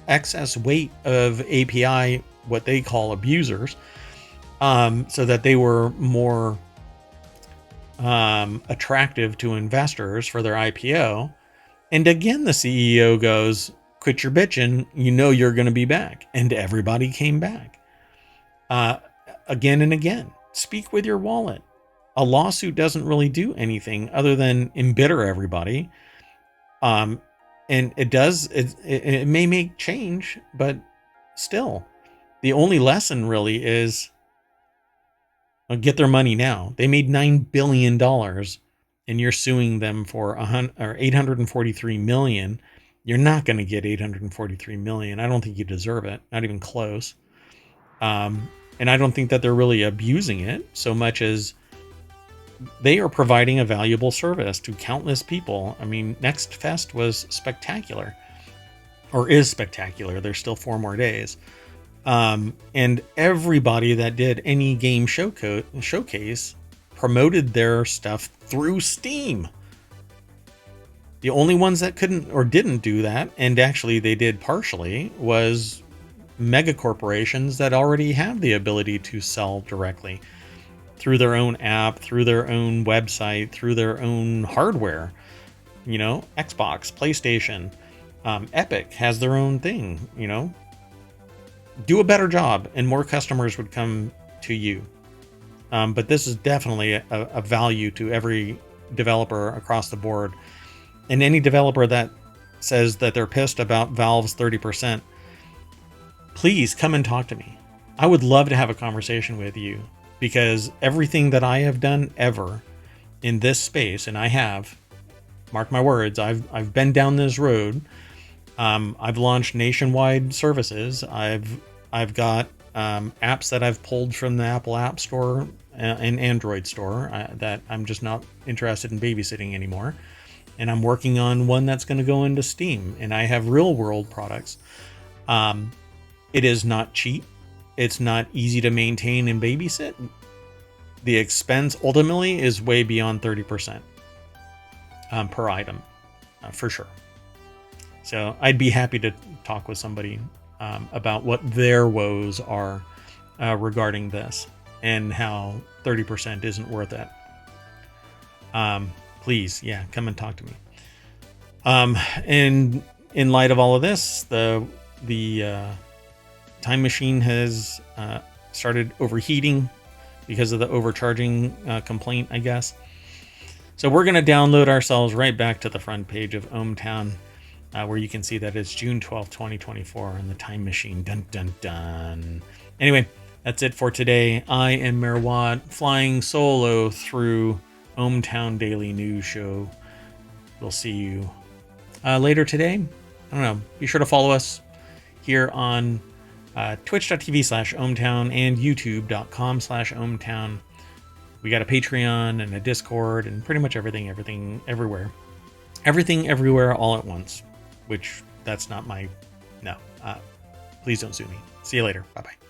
excess weight of API, what they call abusers, so that they were more attractive to investors for their IPO. And again, the CEO goes, quit your bitching, you know you're going to be back. And everybody came back. Again and again. Speak with your wallet. A lawsuit doesn't really do anything other than embitter everybody. And it may make change, but still, the only lesson really is get their money now. They made $9 billion and you're suing them for 843 million. You're not going to get 843 million. I don't think you deserve it. Not even close. And I don't think that they're really abusing it so much as they are providing a valuable service to countless people. I mean, Next Fest was spectacular, or is spectacular. There's still 4 more days. And everybody that did any game showcase promoted their stuff through Steam. The only ones that couldn't or didn't do that, and actually they did partially, was mega corporations that already have the ability to sell directly through their own app, through their own website, through their own hardware. You know, Xbox, PlayStation, Epic has their own thing. You know, do a better job and more customers would come to you. But this is definitely a value to every developer across the board. And any developer that says that they're pissed about Valve's 30%, please come and talk to me. I would love to have a conversation with you, because everything that I have done ever in this space, and I have, mark my words, I've been down this road. I've launched nationwide services. I've got apps that I've pulled from the Apple App Store and Android Store that I'm just not interested in babysitting anymore. And I'm working on one that's going to go into Steam. And I have real world products. It is not cheap. It's not easy to maintain and babysit. The expense ultimately is way beyond 30% per item, for sure. So I'd be happy to talk with somebody about what their woes are regarding this and how 30% isn't worth it. Please, yeah, come and talk to me. And in light of all of this, the time machine has started overheating because of the overcharging complaint, I guess. So we're going to download ourselves right back to the front page of ohmTown, where you can see that it's June 12th, 2024, and the time machine. Dun, dun, dun. Anyway, that's it for today. I am Merwat, flying solo through ohmTown Daily News Show. We'll see you later today. I don't know. Be sure to follow us here on twitch.tv/ohmTown and youtube.com/ohmTown. We got a Patreon and a Discord and pretty much everything everywhere. Everything everywhere all at once, which that's not my, no. Please don't sue me. See you later. Bye-bye.